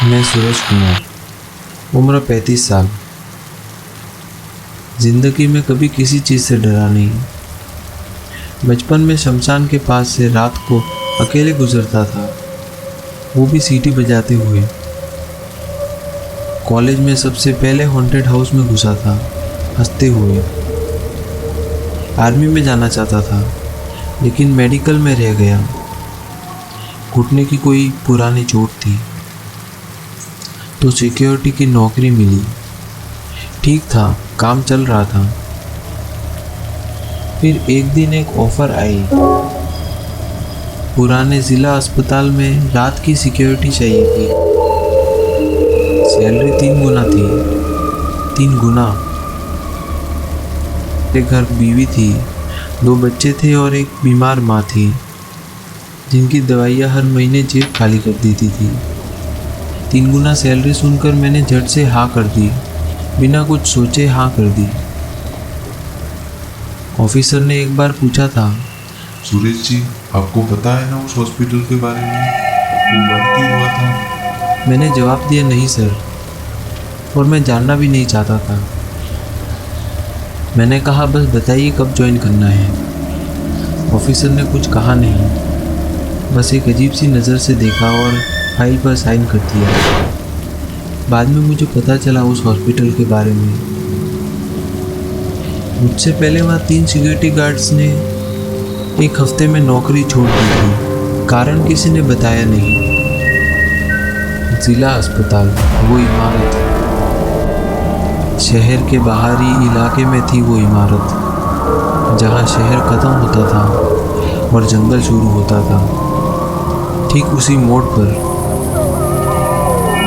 मैं सूरज कुमार, उम्र 35 साल। जिंदगी में कभी किसी चीज़ से डरा नहीं। बचपन में शमशान के पास से रात को अकेले गुजरता था, वो भी सीटी बजाते हुए। कॉलेज में सबसे पहले हॉन्टेड हाउस में घुसा था, हंसते हुए। आर्मी में जाना चाहता था, लेकिन मेडिकल में रह गया। घुटने की कोई पुरानी चोट थी, तो सिक्योरिटी की नौकरी मिली। ठीक था, काम चल रहा था। फिर एक दिन एक ऑफ़र आई। पुराने ज़िला अस्पताल में रात की सिक्योरिटी चाहिए थी। सैलरी 3 गुना थी। 3 गुना। एक घर बीवी थी, 2 बच्चे थे और एक बीमार माँ थी, जिनकी दवाइयाँ हर महीने जेब खाली कर देती थी। 3 गुना सैलरी सुनकर मैंने झट से हाँ कर दी, बिना कुछ सोचे हाँ कर दी। ऑफिसर ने एक बार पूछा था, सुरेश जी, आपको पता है ना उस हॉस्पिटल के बारे में, वो बंद क्यों हुआ था? मैंने जवाब दिया, नहीं सर, और मैं जानना भी नहीं चाहता था। मैंने कहा, बस बताइए कब ज्वाइन करना है। ऑफिसर ने कुछ कहा नहीं, बस एक अजीब सी नज़र से देखा और फाइल पर साइन कर दिया। बाद में मुझे पता चला उस हॉस्पिटल के बारे में। मुझसे पहले वहाँ 3 सिक्योरिटी गार्ड्स ने एक हफ्ते में नौकरी छोड़ दी थी। कारण किसी ने बताया नहीं। जिला अस्पताल, वो इमारत, शहर के बाहरी इलाके में थी वो इमारत, जहाँ शहर ख़त्म होता था और जंगल शुरू होता था। ठीक उसी मोड़ पर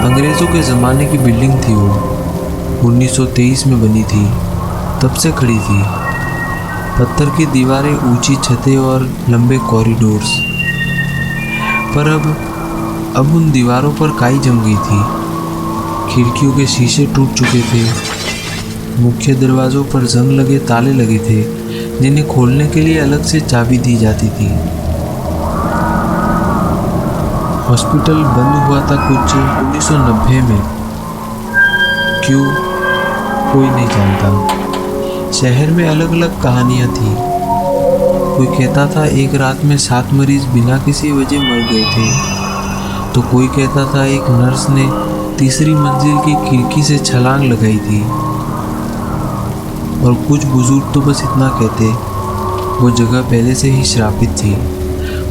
अंग्रेज़ों के ज़माने की बिल्डिंग थी वो। 1923 में बनी थी, तब से खड़ी थी। पत्थर की दीवारें, ऊंची छतें और लंबे कॉरिडोर्स। पर अब उन दीवारों पर काई जम गई थी। खिड़कियों के शीशे टूट चुके थे। मुख्य दरवाज़ों पर जंग लगे ताले लगे थे, जिन्हें खोलने के लिए अलग से चाबी दी जाती थी। हॉस्पिटल बंद हुआ था कुछ 1990 में। क्यों, कोई नहीं जानता। शहर में अलग अलग कहानियाँ थी। कोई कहता था एक रात में 7 मरीज बिना किसी वजह मर गए थे, तो कोई कहता था एक नर्स ने 3री मंजिल की खिड़की से छलांग लगाई थी। और कुछ बुजुर्ग तो बस इतना कहते, वो जगह पहले से ही श्रापित थी।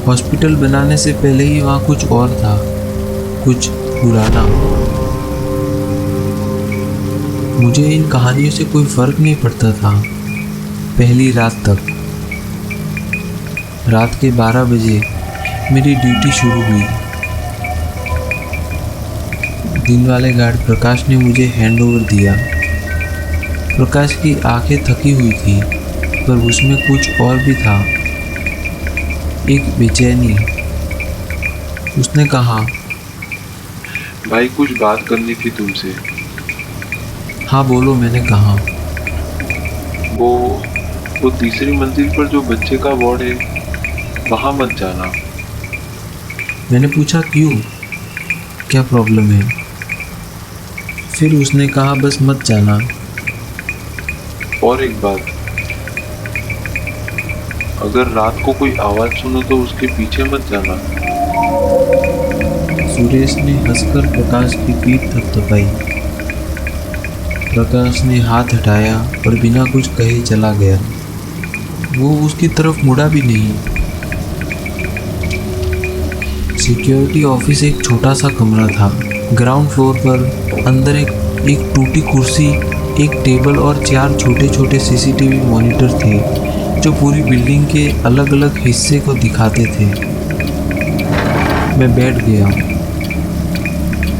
हॉस्पिटल बनाने से पहले ही वहाँ कुछ और था, कुछ पुराना। मुझे इन कहानियों से कोई फर्क नहीं पड़ता था, पहली रात तक। रात के 12 बजे मेरी ड्यूटी शुरू हुई। दिन वाले गार्ड प्रकाश ने मुझे हैंडओवर दिया। प्रकाश की आंखें थकी हुई थी, पर उसमें कुछ और भी था, एक बेचैनी। उसने कहा, भाई, कुछ बात करनी थी तुमसे। हाँ बोलो, मैंने कहा। वो 3री मंजिल पर जो बच्चे का वार्ड है, वहाँ मत जाना। मैंने पूछा, क्यों, क्या प्रॉब्लम है? फिर उसने कहा, बस मत जाना। और एक बात, अगर रात को कोई आवाज़ सुनो तो उसके पीछे मत जाना। सुरेश ने हंसकर प्रकाश की पीठ थपथपाई। प्रकाश ने हाथ हटाया और बिना कुछ कहे चला गया। वो उसकी तरफ मुड़ा भी नहीं। सिक्योरिटी ऑफिस एक छोटा सा कमरा था। ग्राउंड फ्लोर पर अंदर एक टूटी कुर्सी, एक टेबल और 4 छोटे छोटे सीसीटीवी मॉनिटर थे, जो पूरी बिल्डिंग के अलग अलग हिस्से को दिखाते थे। मैं बैठ गया,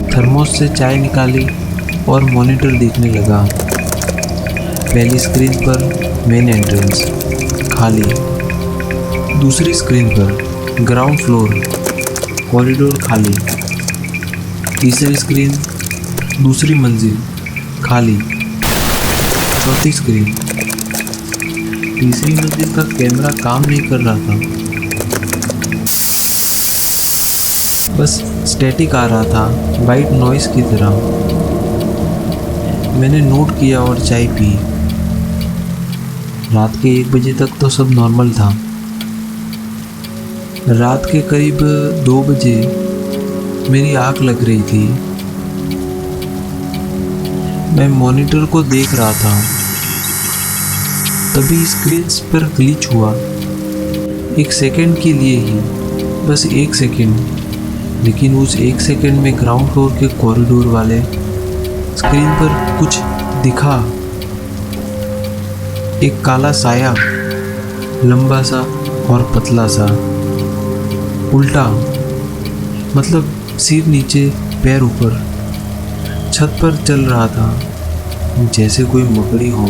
थर्मोस से चाय निकाली और मॉनिटर देखने लगा। पहली स्क्रीन पर मेन एंट्रेंस, खाली। दूसरी स्क्रीन पर ग्राउंड फ्लोर, कॉरिडोर खाली। तीसरी स्क्रीन, दूसरी मंजिल, खाली। चौथी स्क्रीन, तीसरी मंजिल का कैमरा काम नहीं कर रहा था। बस स्टैटिक आ रहा था, वाइट नॉइस की तरह। मैंने नोट किया और चाय पी। रात के 1 बजे तक तो सब नॉर्मल था। रात के करीब 2 बजे मेरी आँख लग रही थी। मैं मॉनिटर को देख रहा था, तभी स्क्रीन पर ग्लिच हुआ। 1 सेकंड के लिए ही, बस 1 सेकंड। लेकिन उस 1 सेकंड में ग्राउंड फ्लोर के कॉरिडोर वाले स्क्रीन पर कुछ दिखा। एक काला साया, लंबा सा और पतला सा, उल्टा, मतलब सिर नीचे पैर ऊपर, छत पर चल रहा था जैसे कोई मकड़ी हो।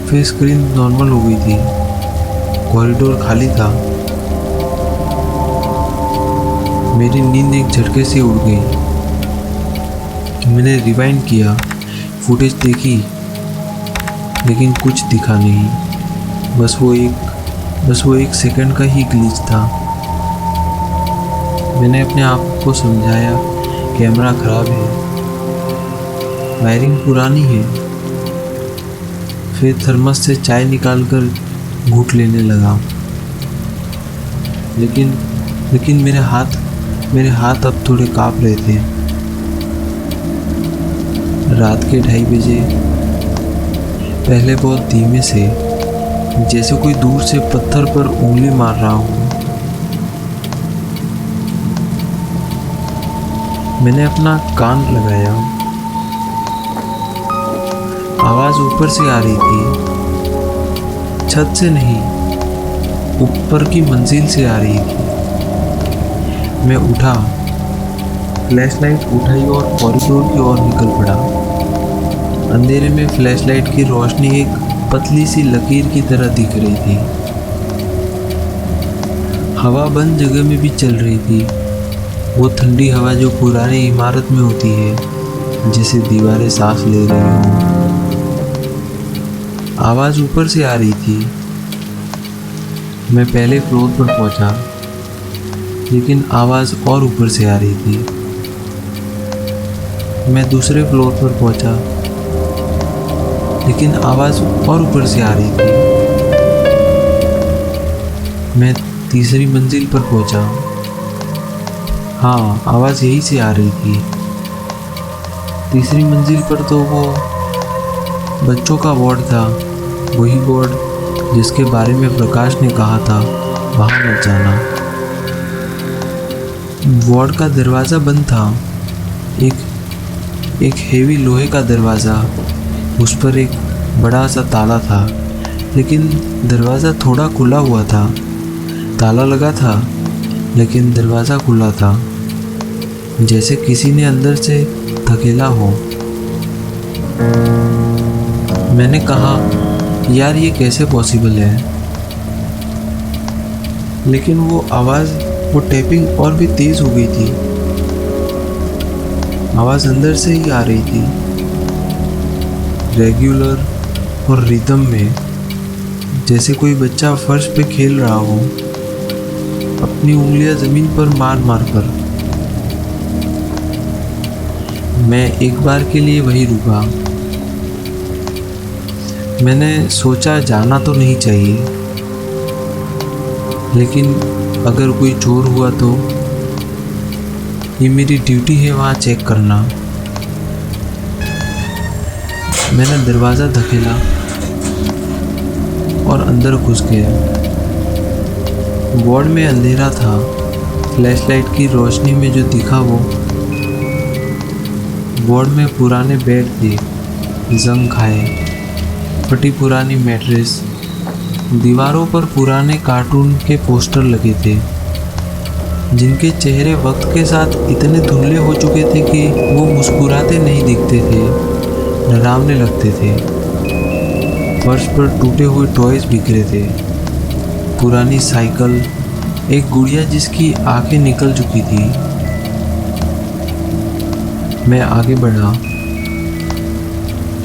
फिर स्क्रीन नॉर्मल हो गई थी, कॉरिडोर खाली था। मेरी नींद एक झटके से उड़ गई। मैंने रिवाइंड किया, फुटेज देखी, लेकिन कुछ दिखा नहीं। बस वो एक सेकंड का ही ग्लिच था। मैंने अपने आप को समझाया, कैमरा खराब है, वायरिंग पुरानी है। फिर थर्मस से चाय निकालकर घूंट लेने लगा। लेकिन मेरे हाथ अब थोड़े काँप रहे थे। रात के 2:30 बजे, पहले बहुत धीमे से, जैसे कोई दूर से पत्थर पर उंगली मार रहा हो। मैंने अपना कान लगाया। आवाज ऊपर से आ रही थी, छत से नहीं, ऊपर की मंजिल से आ रही थी। मैं उठा, फ्लैशलाइट उठाई और कॉरिडोर की ओर निकल पड़ा। अंधेरे में फ्लैशलाइट की रोशनी एक पतली सी लकीर की तरह दिख रही थी। हवा बंद जगह में भी चल रही थी, वो ठंडी हवा जो पुरानी इमारत में होती है, जैसे दीवारें सांस ले रही हों। आवाज़ ऊपर से आ रही थी। मैं पहले फ्लोर पर पहुंचा, लेकिन आवाज़ और ऊपर से आ रही थी। मैं दूसरे फ्लोर पर पहुंचा, लेकिन आवाज़ और ऊपर से आ रही थी। मैं तीसरी मंजिल पर पहुंचा। हाँ, आवाज़ यहीं से आ रही थी। तीसरी मंजिल पर तो वो बच्चों का वार्ड था, वही वार्ड जिसके बारे में प्रकाश ने कहा था वहाँ मत जाना। वार्ड का दरवाज़ा बंद था, एक हेवी लोहे का दरवाज़ा, उस पर एक बड़ा सा ताला था, लेकिन दरवाज़ा थोड़ा खुला हुआ था। ताला लगा था, लेकिन दरवाज़ा खुला था, जैसे किसी ने अंदर से धकेला हो। मैंने कहा, यार ये कैसे पॉसिबल है? लेकिन वो टैपिंग और भी तेज़ हो गई थी। आवाज़ अंदर से ही आ रही थी, रेगुलर और रिदम में, जैसे कोई बच्चा फर्श पे खेल रहा हो, अपनी उंगलियां ज़मीन पर मार मार कर। मैं एक बार के लिए वहीं रुका। मैंने सोचा जाना तो नहीं चाहिए, लेकिन अगर कोई चोर हुआ तो ये मेरी ड्यूटी है वहाँ चेक करना। मैंने दरवाज़ा धकेला और अंदर घुस गया। वार्ड में अंधेरा था, फ्लैशलाइट की रोशनी में जो दिखा वो वार्ड में पुराने बेड थे, जंग खाए, फटी पुरानी मैट्रेस, दीवारों पर पुराने कार्टून के पोस्टर लगे थे, जिनके चेहरे वक्त के साथ इतने धुंधले हो चुके थे कि वो मुस्कुराते नहीं दिखते थे, डरावने लगते थे। फर्श पर टूटे हुए टॉयज बिखरे थे, पुरानी साइकिल, एक गुड़िया जिसकी आंखें निकल चुकी थी। मैं आगे बढ़ा।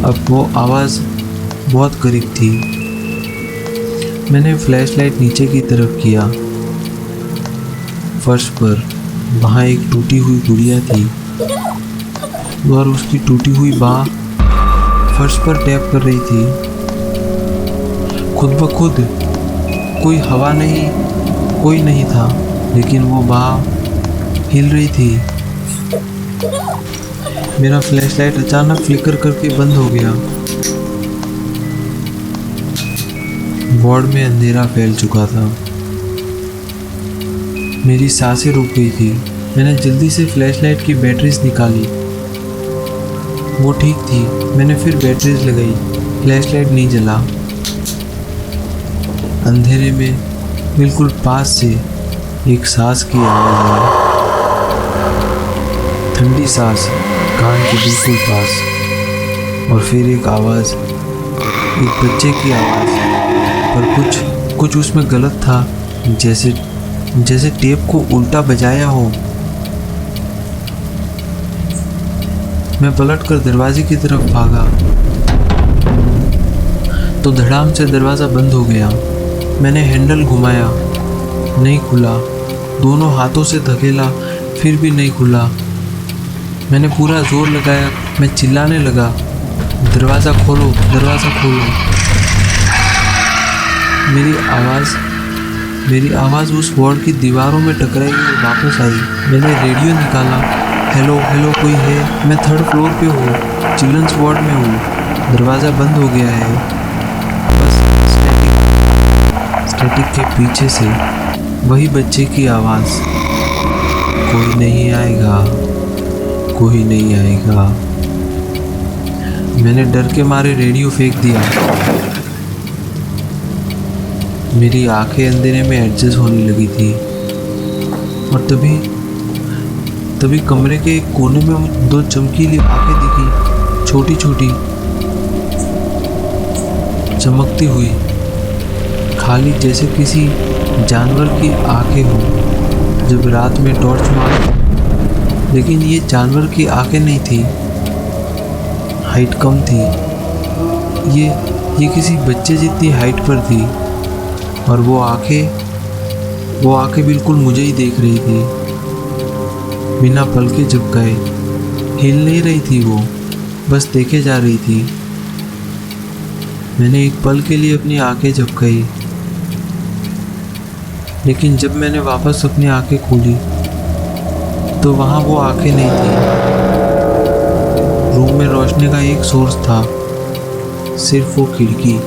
अब वो आवाज़ बहुत करीब थी। मैंने फ्लैशलाइट नीचे की तरफ किया। फर्श पर वहाँ एक टूटी हुई गुड़िया थी और उसकी टूटी हुई बाह फर्श पर टैप कर रही थी। खुद ब खुद, कोई हवा नहीं, कोई नहीं था, लेकिन वो बाह हिल रही थी। मेरा फ्लैशलाइट अचानक फ्लिकर करके बंद हो गया। वार्ड में अंधेरा फैल चुका था। मेरी सांसें रुक गई थी। मैंने जल्दी से फ्लैशलाइट की बैटरीज निकाली। वो ठीक थी। मैंने फिर बैटरीज लगाई। फ्लैशलाइट नहीं जला। अंधेरे में बिल्कुल पास से एक सांस की आवाज़ आई। ठंडी सांस, कान के बिल्कुल पास। और फिर एक आवाज़, एक बच्चे की आवाज़। पर कुछ उसमें गलत था, जैसे टेप को उल्टा बजाया हो। मैं पलटकर दरवाजे की तरफ भागा तो धड़ाम से दरवाज़ा बंद हो गया। मैंने हैंडल घुमाया, नहीं खुला। दोनों हाथों से धकेला, फिर भी नहीं खुला। मैंने पूरा जोर लगाया। मैं चिल्लाने लगा, दरवाज़ा खोलो, दरवाज़ा खोलो। मेरी आवाज़ उस वार्ड की दीवारों में टकराई और वापस आई। मैंने रेडियो निकाला। हेलो हेलो, कोई है? मैं 3rd फ्लोर पे हूँ, चिल्ड्रंस वार्ड में हूँ। दरवाज़ा बंद हो गया है। बस स्टैटिक के पीछे से वही बच्चे की आवाज़, कोई नहीं आएगा, कोई नहीं आएगा। मैंने डर के मारे रेडियो फेंक दिया। मेरी आंखें अंधेरे में एडजस्ट होने लगी थी और तभी कमरे के एक कोने में 2 चमकीली आंखें दिखी, छोटी छोटी, चमकती हुई, खाली जैसे किसी जानवर की आंखें हों जब रात में टॉर्च मार। लेकिन ये जानवर की आंखें नहीं थी, हाइट कम थी। ये किसी बच्चे जितनी हाइट पर थी और वो आंखें बिल्कुल मुझे ही देख रही थी, बिना पलके झपकाए। हिल नहीं रही थी वो, बस देखे जा रही थी। मैंने एक पल के लिए अपनी आंखें झपकाई, लेकिन जब मैंने वापस अपनी आंखें खोली तो वहाँ वो आंखें नहीं थी। रूम में रोशनी का एक सोर्स था, सिर्फ वो खिड़की,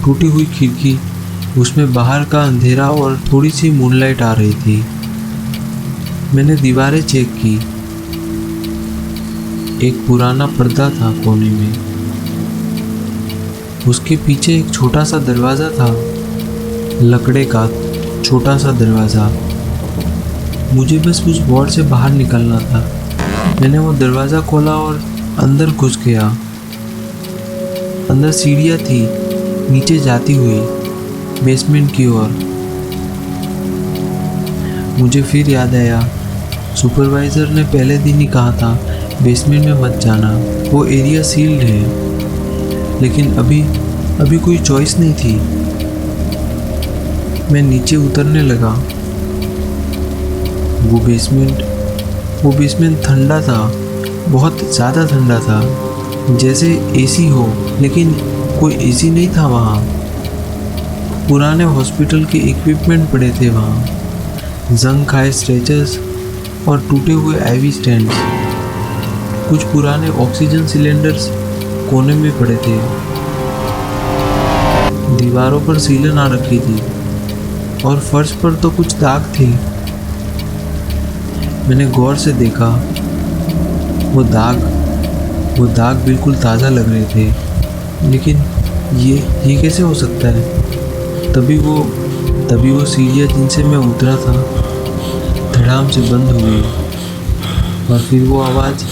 टूटी हुई खिड़की। उसमें बाहर का अंधेरा और थोड़ी सी मूनलाइट आ रही थी। मैंने दीवारें चेक की। एक पुराना पर्दा था कोने में। उसके पीछे एक छोटा सा दरवाज़ा था, लकड़े का छोटा सा दरवाज़ा। मुझे बस उस वार्ड से बाहर निकलना था। मैंने वो दरवाज़ा खोला और अंदर घुस गया। अंदर सीढ़ियाँ थी, नीचे जाती हुई बेसमेंट की ओर। मुझे फिर याद आया, सुपरवाइज़र ने पहले दिन ही कहा था बेसमेंट में मत जाना, वो एरिया सील्ड है। लेकिन अभी कोई चॉइस नहीं थी। मैं नीचे उतरने लगा। वो बेसमेंट ठंडा था, बहुत ज़्यादा ठंडा था, जैसे एसी हो, लेकिन कोई एसी नहीं था वहाँ। पुराने हॉस्पिटल के इक्विपमेंट पड़े थे वहाँ, जंग खाए स्ट्रेचर्स और टूटे हुए आईवी स्टैंड्स। कुछ पुराने ऑक्सीजन सिलेंडर्स कोने में पड़े थे। दीवारों पर सीलन आ रखी थी और फर्श पर तो कुछ दाग थे। मैंने गौर से देखा, वो दाग बिल्कुल ताज़ा लग रहे थे। लेकिन ये कैसे हो सकता है? तभी वो सीढ़ियाँ जिनसे मैं उतरा था धड़ाम से बंद हो गई और फिर वो आवाज़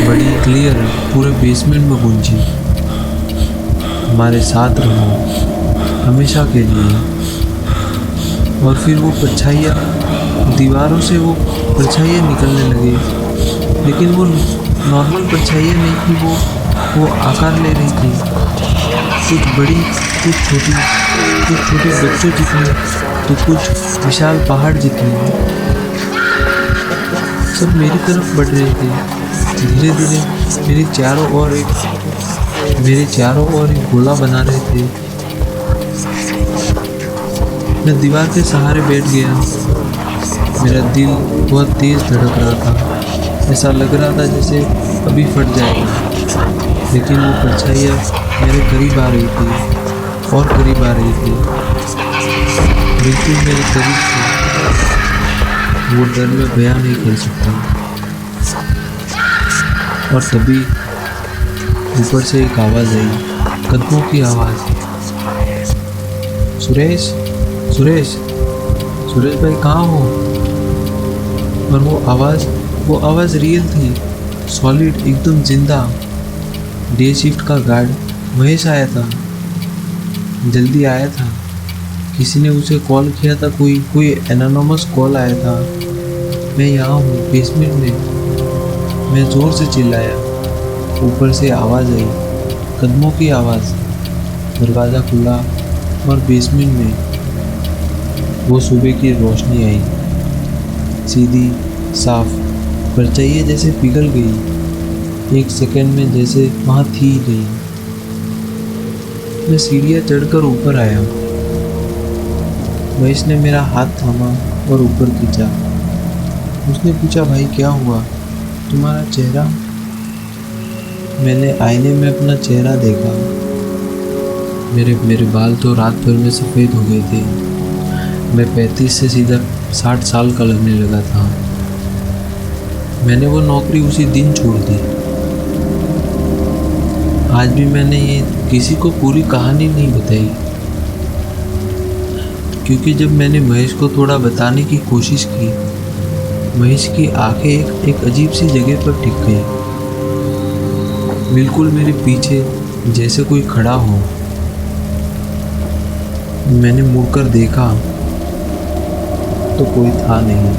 बड़ी क्लियर पूरे बेसमेंट में गूंजी, हमारे साथ रहो हमेशा के लिए। और फिर वो परछाइयाँ, दीवारों से वो परछाइयाँ निकलने लगी, लेकिन वो नॉर्मल परछाइयाँ नहीं थी, वो आकार ले रही थी, कुछ बड़ी, कुछ छोटी, कुछ छोटे बच्चों जितनी, तो कुछ विशाल पहाड़ जितने सब मेरी तरफ बढ़ रहे थे। धीरे धीरे मेरे चारों ओर एक गोला बना रहे थे। मैं दीवार के सहारे बैठ गया। मेरा दिल बहुत तेज धड़क रहा था। ऐसा लग रहा था जैसे अभी फट जाएगा। लेकिन वो परछाइयाँ मेरे करीब आ रही थी और करीब आ रही थी, बिल्कुल मेरे करीब थी। वो डर मैं बयां नहीं कर सकता। और तभी ऊपर से एक आवाज़ आई, कदमों की आवाज़। सुरेश सुरेश सुरेश भाई कहाँ हो? और वो आवाज़ रियल थी, सॉलिड, एकदम जिंदा। डे शिफ्ट का गार्ड महेश आया था, जल्दी आया था। किसी ने उसे कॉल किया था, कोई एनोनिमस कॉल आया था। मैं यहाँ हूँ बेसमेंट में। मैं ज़ोर से चिल्लाया। ऊपर से आवाज़ आई, कदमों की आवाज़। दरवाज़ा खुला और बेसमेंट में वो सुबह की रोशनी आई, सीधी, साफ, परछाइयाँ जैसे पिघल गई। एक सेकंड में जैसे वहाँ थी ही नहीं। मैं सीढ़ियाँ चढ़कर ऊपर आया। महेश ने मेरा हाथ थामा और ऊपर खींचा। उसने पूछा, भाई क्या हुआ? तुम्हारा चेहरा? मैंने आईने में अपना चेहरा देखा। मेरे बाल तो रात भर में सफ़ेद हो गए थे। मैं 35 से सीधा 60 साल का लगने लगा था। मैंने वो नौकरी उसी दिन छोड़ दी। आज भी मैंने ये किसी को पूरी कहानी नहीं बताई, क्योंकि जब मैंने महेश को थोड़ा बताने की कोशिश की, महेश की आंखें एक अजीब सी जगह पर टिक गई, बिल्कुल मेरे पीछे, जैसे कोई खड़ा हो। मैंने मुड़कर देखा तो कोई था नहीं।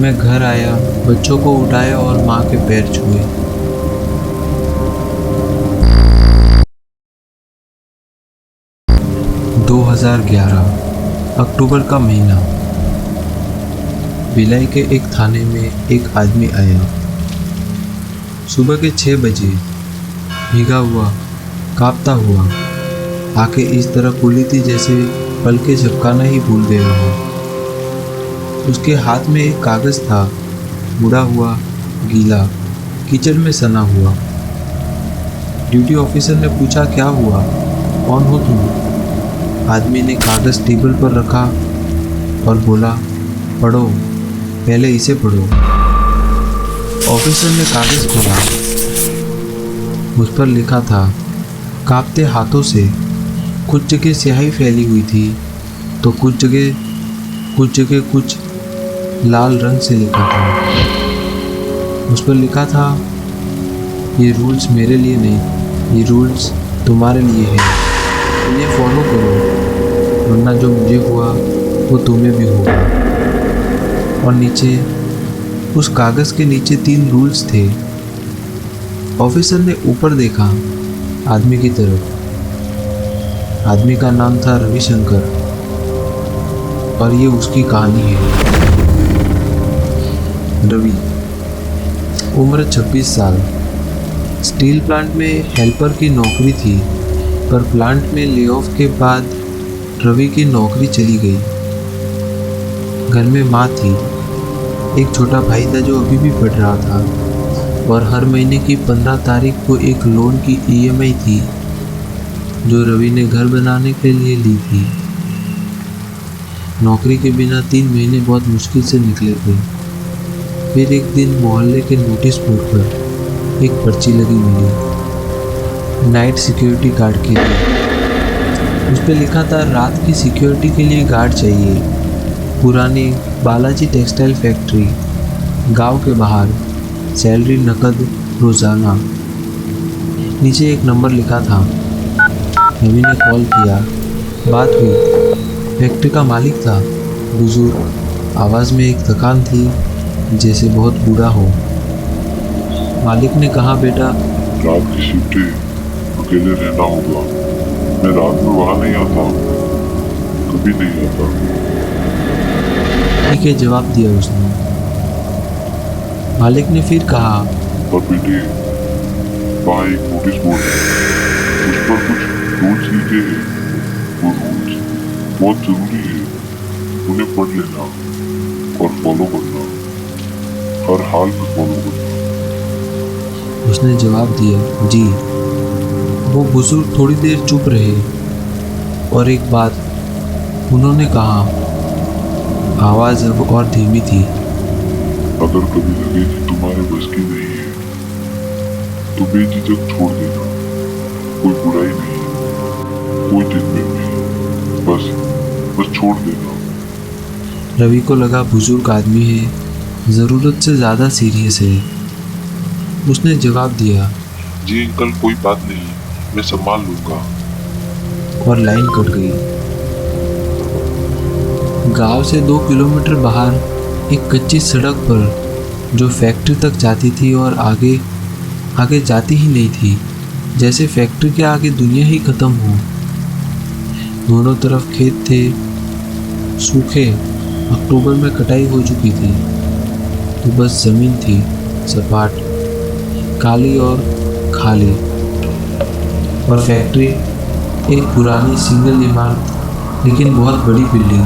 मैं घर आया, बच्चों को उठाया और माँ के पैर छुए। – 2011 अक्टूबर का महीना। भिलाई के एक थाने में एक आदमी आया। सुबह के 6 बजे, भीगा हुआ, कांपता हुआ, आंखें इस तरह खुली थी जैसे पलके झपकाना ही भूल गया हो। उसके हाथ में एक कागज़ था, मुड़ा हुआ, गीला, कीचड़ में सना हुआ। ड्यूटी ऑफिसर ने पूछा, क्या हुआ? कौन हो तुम? आदमी ने कागज़ टेबल पर रखा और बोला, पढ़ो, पहले इसे पढ़ो। ऑफिसर ने कागज़ खोला। उस पर लिखा था, कांपते हाथों से। कुछ जगह स्याही फैली हुई थी तो कुछ जगह कुछ लाल रंग से लिखा था। उस पर लिखा था, ये रूल्स मेरे लिए नहीं, ये रूल्स तुम्हारे लिए हैं। इन्हें फॉलो करो, वरना जो मुझे हुआ वो तुम्हें भी होगा। और नीचे, उस कागज़ के नीचे 3 रूल्स थे। ऑफिसर ने ऊपर देखा, आदमी की तरफ। आदमी का नाम था रविशंकर और ये उसकी कहानी है। रवि, उम्र 26 साल, स्टील प्लांट में हेल्पर की नौकरी थी, पर प्लांट में लेऑफ के बाद रवि की नौकरी चली गई। घर में माँ थी, एक छोटा भाई था जो अभी भी पढ़ रहा था, और हर महीने की 15 तारीख को एक लोन की EMI थी जो रवि ने घर बनाने के लिए ली थी। नौकरी के बिना 3 महीने बहुत मुश्किल से निकले थे। फिर एक दिन मोहल्ले के नोटिस बोर्ड पर एक पर्ची लगी मिली, नाइट सिक्योरिटी गार्ड के लिए। उस पर लिखा था, रात की सिक्योरिटी के लिए गार्ड चाहिए, पुरानी बालाजी टेक्सटाइल फैक्ट्री, गांव के बाहर, सैलरी नकद रोज़ाना। नीचे एक नंबर लिखा था। रवि ने कॉल किया, बात हुई। फैक्ट्री का मालिक था, बुजुर्ग, आवाज़ में एक थकान थी, जैसे बहुत बूढ़ा हो। मालिक ने कहा, बेटा, रात की शिफ्ट है, अकेले रहना होगा। मैं रात में वहाँ नहीं आता। कभी नहीं आता। ठीक है, जवाब दिया उसने। मालिक ने फिर कहा, और बेटे, वहाँ एक नोटिस बोर्ड है, उस पर कुछ रूल्स लिखे हैं। वो रूल्स बहुत जरूरी है, उन्हें पढ़ लेना और फॉलो करना, हर हाल में फॉलो करना। उसने जवाब दिया, जी। वो बुजुर्ग थोड़ी देर चुप रहे और एक बात उन्होंने कहा। आवाज़ अब और धीमी थी। अगर कभी लगे कि तुम्हारे बस की नहीं है तो बेझिझक छोड़ देना। कोई बुराई नहीं, कोई ट्रीटमेंट नहीं, बस छोड़ देना। रवि को लगा बुजुर्ग आदमी है, ज़रूरत से ज़्यादा सीरियस है। उसने जवाब दिया, जी अंकल, कोई बात नहीं, मैं संभाल लूंगा। और लाइन कट गई। गांव से 2 किलोमीटर बाहर एक कच्ची सड़क पर जो फैक्ट्री तक जाती थी और आगे जाती ही नहीं थी, जैसे फैक्ट्री के आगे दुनिया ही खत्म हो। दोनों तरफ खेत थे, सूखे, अक्टूबर में कटाई हो चुकी थी। तो बस जमीन थी, सपाट, काली और खाली। और फैक्ट्री एक पुरानी सिंगल इमारत, लेकिन बहुत बड़ी बिल्डिंग,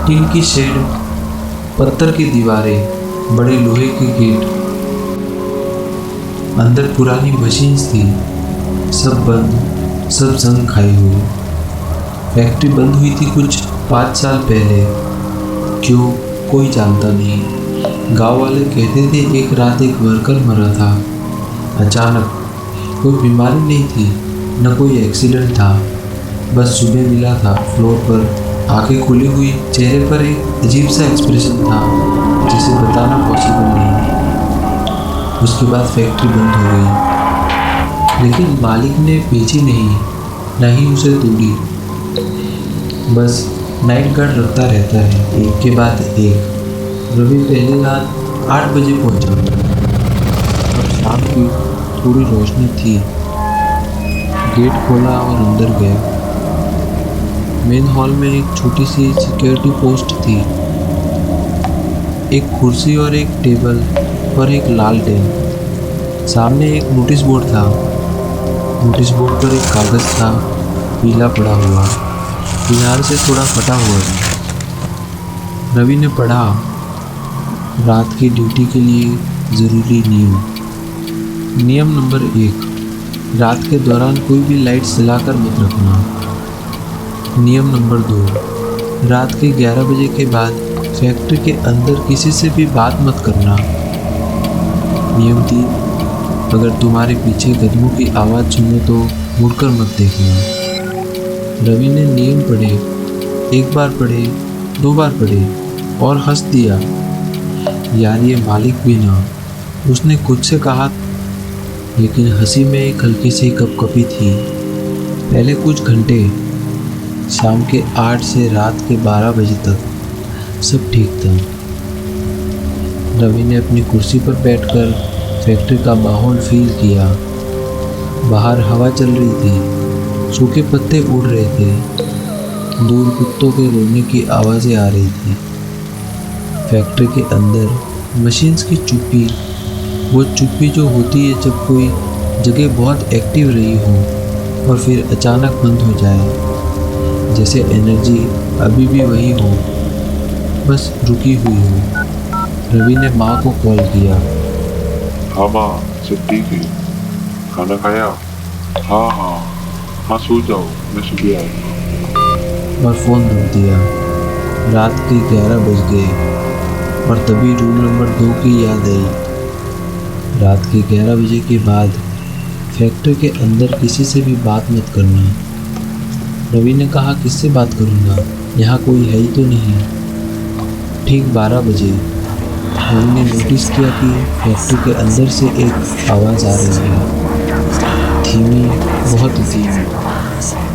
टीन की शेड, पत्थर की दीवारें, बड़े लोहे के गेट। अंदर पुरानी मशीन्स थी, सब बंद, सब जंग खाए हुए। फैक्ट्री बंद हुई थी कुछ 5 साल पहले। क्यों, कोई जानता नहीं। गांव वाले कहते थे एक रात एक वर्कर मरा था अचानक। कोई बीमारी नहीं थी, न कोई एक्सीडेंट था, बस सुबह मिला था फ्लोर पर, आंखें खुली हुई, चेहरे पर एक अजीब सा एक्सप्रेशन था जिसे बताना पॉसिबल नहीं। उसके बाद फैक्ट्री बंद हो गई, लेकिन मालिक ने बेची नहीं, न ही उसे तोड़ी। बस नाइट गार्ड रखता रहता है, एक के बाद एक। रवि पहली रात 8 बजे पहुंचा और शाम की थोड़ी रोशनी थी। गेट खोला और अंदर गया। मेन हॉल में एक छोटी सी सिक्योरिटी पोस्ट थी, एक कुर्सी और एक टेबल और एक लालटेन। सामने एक नोटिस बोर्ड था। नोटिस बोर्ड पर एक कागज़ था, पीला पड़ा हुआ, किनारे से थोड़ा फटा हुआ था। रवि ने पढ़ा, रात की ड्यूटी के लिए ज़रूरी नियम नंबर 1, रात के दौरान कोई भी लाइट्स जलाकर मत रखना। नियम नंबर 2, रात के 11 बजे के बाद फैक्ट्री के अंदर किसी से भी बात मत करना। नियम 3, अगर तुम्हारे पीछे कदमों की आवाज़ सुनो तो मुड़कर मत देखना। रवि ने नियम पढ़े, एक बार पढ़े, 2 बार पढ़े और हंस दिया। यार ये मालिक भी ना, उसने खुद से कहा, लेकिन हंसी में एक हल्की सी कपकपी थी। पहले कुछ घंटे, शाम के 8 से रात के 12 बजे तक सब ठीक था। रवि ने अपनी कुर्सी पर बैठकर फैक्ट्री का माहौल फील किया। बाहर हवा चल रही थी, सूखे पत्ते उड़ रहे थे, दूर कुत्तों के रोने की आवाज़ें आ रही थी। फैक्ट्री के अंदर मशीन्स की चुप्पी, वो चुप्पी जो होती है जब कोई जगह बहुत एक्टिव रही हो और फिर अचानक बंद हो जाए, जैसे एनर्जी अभी भी वही हो, बस रुकी हुई हो। रवि ने माँ को कॉल किया। हाँ माँ, सब ठीक है, खाना खाया? हाँ, सो जाओ, मैं सुबह आऊँगा। और फ़ोन रख दिया। रात के 11 बज गए और तभी रूल नंबर 2 की याद आई। रात के 11 बजे के बाद फैक्ट्री के अंदर किसी से भी बात मत करना। रवि ने कहा, किससे बात करूँगा, यहाँ कोई है ही तो नहीं। ठीक 12 बजे रवि ने नोटिस किया कि फैक्ट्री के अंदर से एक आवाज़ आ रही है, धीमी, बहुत धीमी।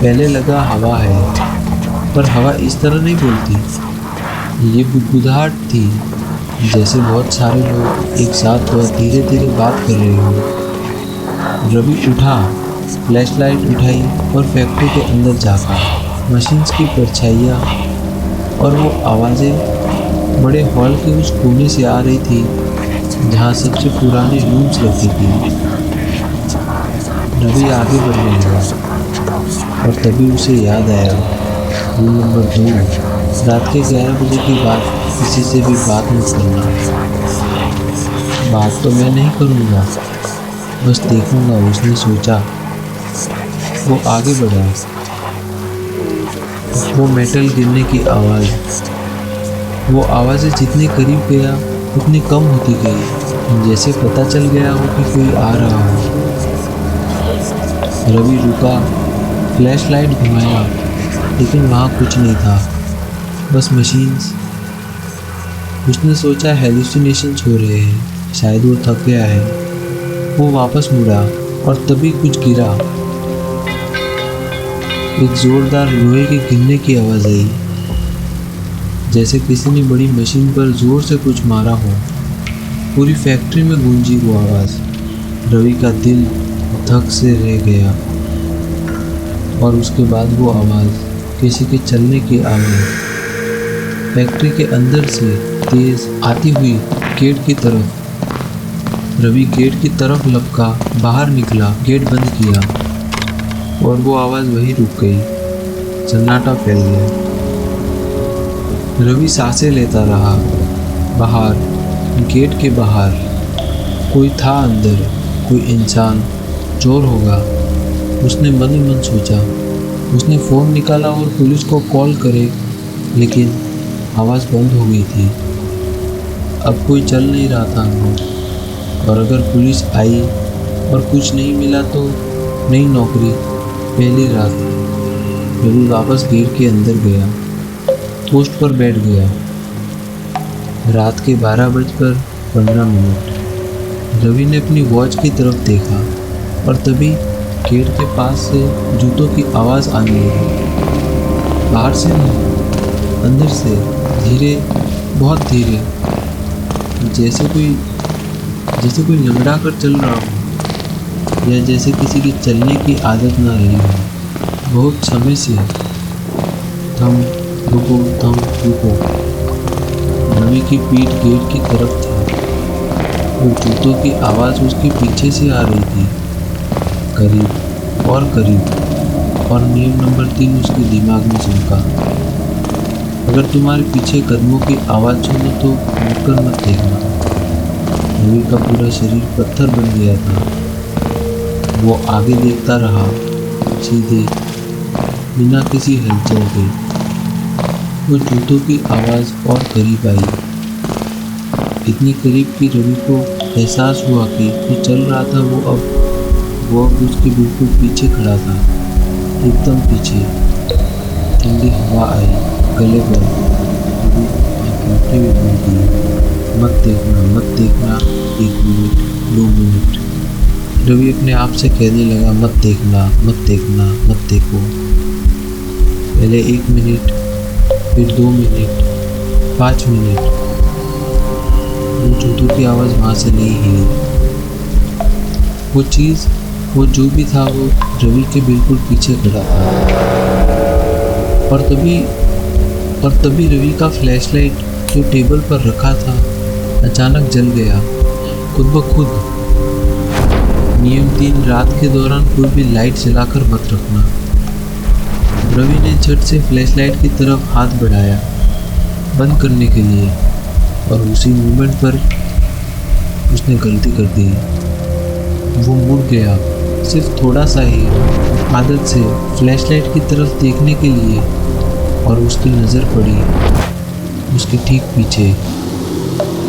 पहले लगा हवा है, पर हवा इस तरह नहीं बोलती। ये बुदबुदाहट थी, जैसे बहुत सारे लोग एक साथ बहुत धीरे धीरे बात कर रहे हो। रवि उठा, फ्लैशलाइट उठाई और फैक्ट्री के अंदर झाँका। मशीन्स की परछाइयाँ और वो आवाज़ें बड़े हॉल के उस कोने से आ रही थी जहाँ सबसे पुराने रूम्स रखी थी। रवि आगे बढ़ने लगा और तभी उसे याद आया, रूम नंबर 2। रात के 11 बजे के बाद किसी से भी बात मत करना। बात तो मैं नहीं करूँगा, बस देखूँगा, उसने सोचा। वो आगे बढ़ा। वो मेटल गिरने की आवाज़, वो आवाज़ें जितने करीब गया उतनी कम होती गई, जैसे पता चल गया हो कि कोई आ रहा हो। रवि रुका, फ्लैशलाइट घुमाया, लेकिन वहाँ कुछ नहीं था, बस मशीन्स। उसने सोचा हेलुसिनेशंस हो रहे हैं, शायद वो थक गया है। वो वापस मुड़ा और तभी कुछ गिरा। एक जोरदार लोहे के गिरने की आवाज़ आई, जैसे किसी ने बड़ी मशीन पर जोर से कुछ मारा हो। पूरी फैक्ट्री में गूंजी वो आवाज़। रवि का दिल धक से रह गया और उसके बाद वो आवाज़ किसी के चलने की आ गई। फैक्ट्री के अंदर से तेज आती हुई गेट की तरफ। रवि गेट की तरफ लपका, बाहर निकला, गेट बंद किया और वो आवाज़ वहीं रुक गई। सन्नाटा फैल गया। रवि सांसें लेता रहा। बाहर, गेट के बाहर कोई था। अंदर कोई इंसान, चोर होगा, उसने मन ही मन सोचा। उसने फ़ोन निकाला और पुलिस को कॉल करे, लेकिन आवाज़ बंद हो गई थी। अब कोई चल नहीं रहा था अंदर, और अगर पुलिस आई और कुछ नहीं मिला तो नई नौकरी, पहली रात। रवि वापस गेट के अंदर गया, पोस्ट पर बैठ गया। रात के 12:15। रवि ने अपनी वॉच की तरफ देखा और तभी गेट के पास से जूतों की आवाज़ आने लगी। बाहर से नहीं, अंदर से, धीरे, बहुत धीरे, जैसे कोई लंगड़ा कर चल रहा हो, या जैसे किसी की चलने की आदत ना रही हो बहुत समय से। थम रुको, थम रुको। रवि की पीठ गेट की तरफ थी। वो जूतों की आवाज़ उसके पीछे से आ रही थी, करीब और करीब, और नियम नंबर 3 उसके दिमाग में चमका। अगर तुम्हारे पीछे कदमों की आवाज़ सुनो तो मुड़कर मत देखना। रवि का पूरा शरीर पत्थर बन गया था। वो आगे देखता रहा, सीधे, बिना किसी हलचल के। वो जूतों की आवाज़ और करीब आई, इतनी करीब कि रवि को एहसास हुआ कि जो चल रहा था वो अब उसके बिल्कुल पीछे खड़ा था, एकदम पीछे। ठंडी हवा आई गले पर। रवि आंखें भी बंद की। मत देखना, मत देखना। 1 मिनट, 2 मिनट। रवि अपने आप से कहने लगा, मत देखना, मत देखना, मत देखो। पहले 1 मिनट, फिर 2 मिनट, 5 मिनट। वो जूतों की आवाज़ वहाँ से नहीं हिली। वो चीज़, वो जो भी था, वो रवि के बिल्कुल पीछे खड़ा था। और तभी रवि का फ्लैशलाइट जो टेबल पर रखा था अचानक जल गया, खुद ब खुद। नियम 3, रात के दौरान कोई भी लाइट जलाकर मत रखना। रवि ने झट से फ्लैशलाइट की तरफ हाथ बढ़ाया बंद करने के लिए, और उसी मोमेंट पर उसने गलती कर दी। वो मुड़ गया, सिर्फ थोड़ा सा ही, आदत से, फ्लैशलाइट की तरफ देखने के लिए, और उसकी नज़र पड़ी उसके ठीक पीछे।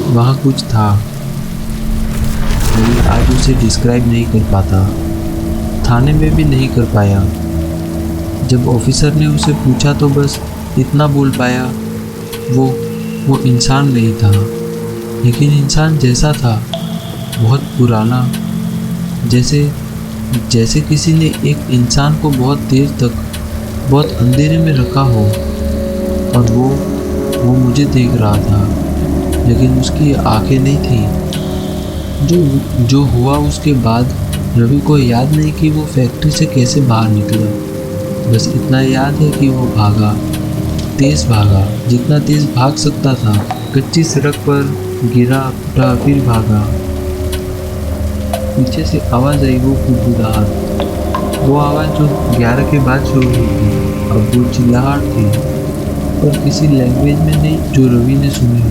वहाँ कुछ था। रवि आज उसे डिस्क्राइब नहीं कर पाता, थाने में भी नहीं कर पाया। जब ऑफिसर ने उसे पूछा तो बस इतना बोल पाया, वो इंसान नहीं था, लेकिन इंसान जैसा था, बहुत पुराना। जैसे किसी ने एक इंसान को बहुत देर तक बहुत अंधेरे में रखा हो, और वो मुझे देख रहा था, लेकिन उसकी आंखें नहीं थी। जो हुआ उसके बाद रवि को याद नहीं कि वो फैक्ट्री से कैसे बाहर निकला। बस इतना याद है कि वो भागा, तेज भागा, जितना तेज भाग सकता था। कच्ची सड़क पर गिरा, उठा, फिर भागा। पीछे से आवाज़ आई, वो गुदगुदाहट, वो आवाज़ जो 11 के बाद शुरू हुई थी। अब वो चिल्लाहट थी, पर किसी लैंग्वेज में नहीं जो रवि ने सुनी हो।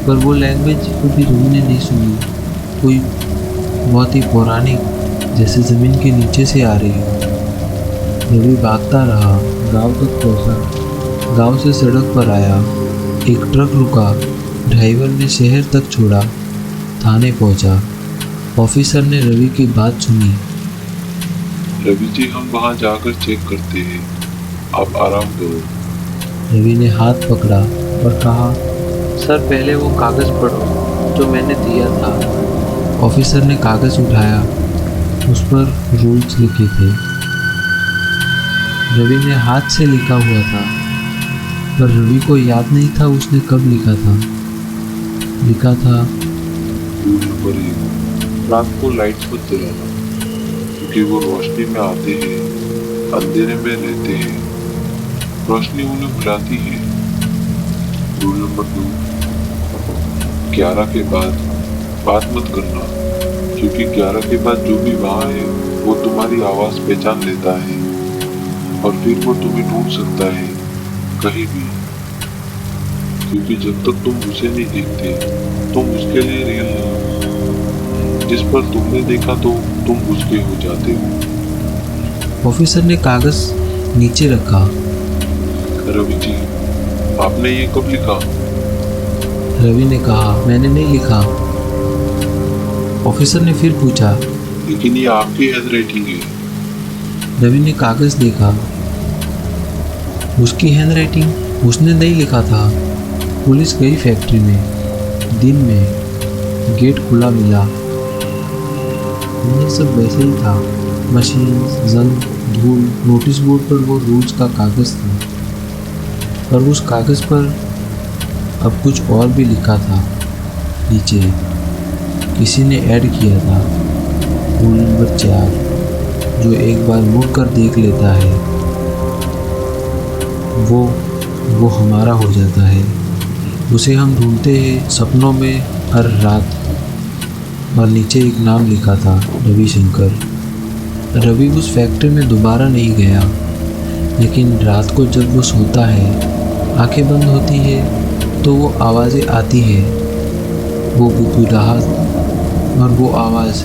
पर वो लैंग्वेज कभी रवि ने नहीं सुनी, कोई बहुत ही पौराणिक, जैसे ज़मीन के नीचे से आ रही हो। रवि भागता रहा, गांव तक पहुंचा। गांव से सड़क पर आया, एक ट्रक रुका, ड्राइवर ने शहर तक छोड़ा, थाने पहुंचा। ऑफिसर ने रवि की बात सुनी। रवि जी, हम वहाँ जाकर चेक करते हैं, आप आराम करो। रवि ने हाथ पकड़ा और कहा, सर पहले वो कागज़ पढ़ो जो मैंने दिया था। ऑफिसर ने कागज़ उठाया, उस पर रूल्स लिखे थे। रवि ने हाथ से लिखा हुआ था, पर रवि को याद नहीं था उसने कब लिखा था। लिखा था, रूल नंबर 1, रात को लाइट्स मत जलाना, क्योंकि वो रोशनी में आते हैं, अंधेरे में रहते हैं, रोशनी उन्हें बुलाती है। रूल नंबर 2, 11 के बाद बात मत करना, क्योंकि 11 के बाद जो भी वहाँ है वो तुम्हारी आवाज़ पहचान लेता है और फिर वो तुम्हें ढूंढ सकता है कहीं भी, क्योंकि जब तक तुम उसे नहीं देखते तुम उसके लिए रियल नहीं हो। जिस पर तुमने देखा तो तुम उसके हो जाते हो। ऑफिसर ने कागज़ नीचे रखा। रवि जी, आपने ये कब लिखा? रवि ने कहा, मैंने नहीं लिखा। ऑफिसर ने फिर पूछा, लेकिन ये आपकी हैंडराइटिंग है। रवि ने कागज़ देखा, उसकी हैंडराइटिंग, उसने नहीं लिखा था। पुलिस गई फैक्ट्री में, दिन में, गेट खुला मिला। ये सब वैसे ही था, मशीन, जंग, धूल। नोटिस बोर्ड पर वो रूल्स का कागज़ था, पर उस कागज़ पर अब कुछ और भी लिखा था। नीचे किसी ने ऐड किया था, रूल नंबर 4, जो एक बार मुड़कर देख लेता है वो हमारा हो जाता है। उसे हम ढूंढते हैं सपनों में हर रात। और नीचे एक नाम लिखा था, रविशंकर। रवि उस फैक्ट्री में दोबारा नहीं गया, लेकिन रात को जब वो सोता है, आंखें बंद होती है तो वो आवाज़ें आती है, वो गुदगुदाहट और वो आवाज़।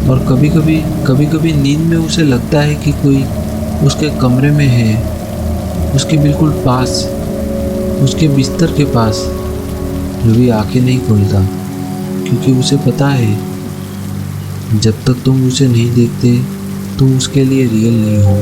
और कभी कभी नींद में उसे लगता है कि कोई उसके कमरे में है, उसके बिल्कुल पास, उसके बिस्तर के पास। रवि आंखें नहीं खोलता, क्योंकि उसे पता है जब तक तुम उसे नहीं देखते तुम उसके लिए रियल नहीं हो।